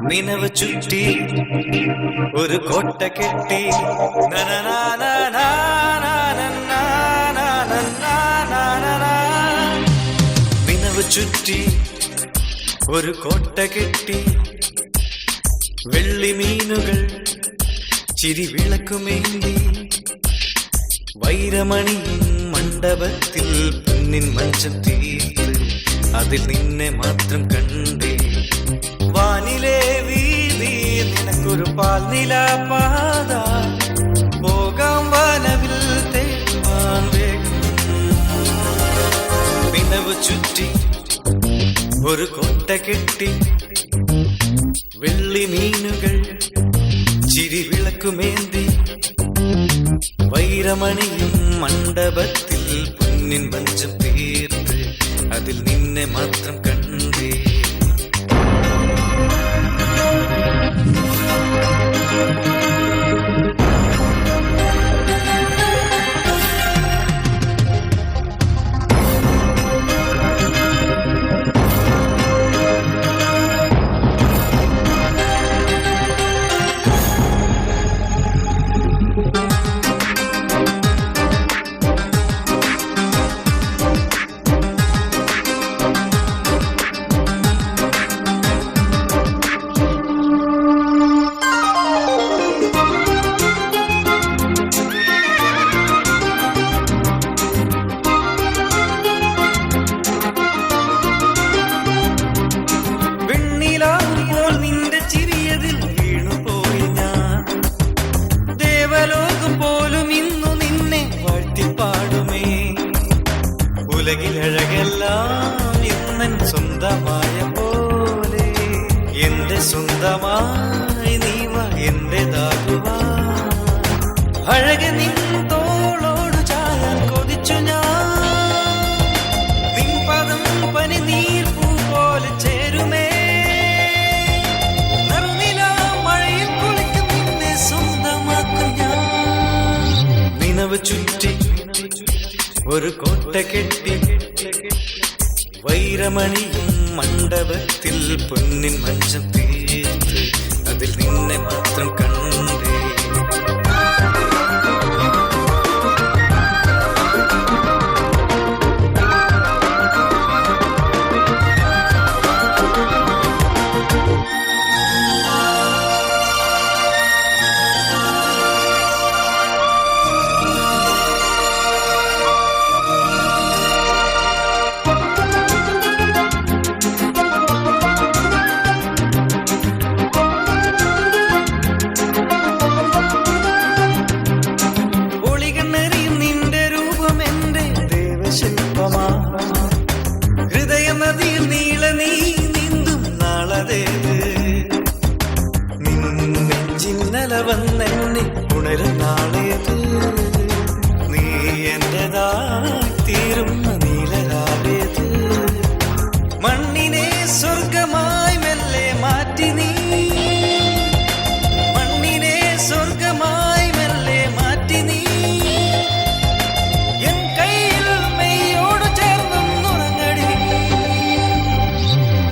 നിനവ് ചുറ്റി ഒരു കോട്ട കെട്ടി നിനവ് ചുറ്റി ഒരു കോട്ട കെട്ടി വെള്ളി മീനുകൾ ചിരി വിളക്കുമേന്തി വൈരമണി മണ്ഡപത്തിൽ പൊന്നിൻ മഞ്ചം തീർത്ത് അതിൽ നിന്നെ മാത്രം കണ്ടേ വാനിലെ വീതി നിനക്കൊരു പാൽനിലാപാത പോകാം വാനവിൽ തേടുവാൻ വേഗം നിനവ് ചുറ്റി ഒരു കോട്ട കെട്ടി വെള്ളി മീനുകൾ ചിരി വിളക്കുമേന്തി വൈരമണിയും മണ്ഡപത്തിൽ പൊന്നിൻ മഞ്ചം തീർത്ത് അതിൽ നിന്നെ മാത്രം കണ്ടേ ഉലകിലഴകെല്ലാം ഇന്നൻ സ്വന്തമായ പോലെ എന്റെ സ്വന്തമായി നീവ എന്റേതാകുവാ അഴകെ നിൻ തോളോടു ചായാൻ കൊതിച്ചു ഞാൻ നിൻ പദം പനി നീർപ്പൂ പോലെ ചേരുമേ നറുനിലാ മഴയിൽ കുളിക്കും നിന്നെ സ്വന്തമാക്കും ഞാൻ നിനവ് ചുറ്റി ഒരു കോട്ട കെട്ടി വൈരമണിയും മണ്ഡപത്തിൽ പൊന്നിൻ മഞ്ചം തീർത്ത് അതിൽ നിന്നെ മാത്രം കണ്ടേ ഹൃദയമതിൽ നീള നീ നീന്തും നാളതേത് നെഞ്ചിന്നല വന്നെന്നെ ഉണരും നാളേത് നീ എന്റേതായി തീരുന്ന നീലരാവേത് മണ്ണിനെ സ്വർഗമായി മെല്ലെ മാറ്റി നീ മണ്ണിനെ സ്വർഗമായി മെല്ലെ മാറ്റി നീ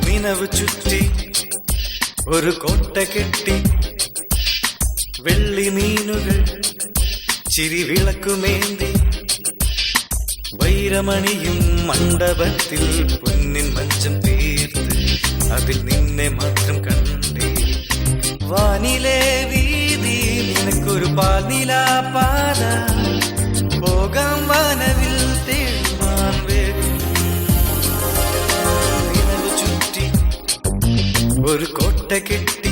നിനവ് ചുറ്റി ഒരു കോട്ട കെട്ടി വെള്ളി മീനുകൾ ചിരി വിളക്കുമേന്തി വൈരമണിയും മണ്ഡപത്തിൽ പൊന്നിൻ മഞ്ചം തീർത്ത് അതിൽ നിന്നെ മാത്രം കണ്ടേ വാനിലെ വീതി നിനക്കൊരു പാൽനിലാപാത പോകാം വാനവിൽ തേടുവാൻ വേഗം ഒരു കോട്ട കെട്ടി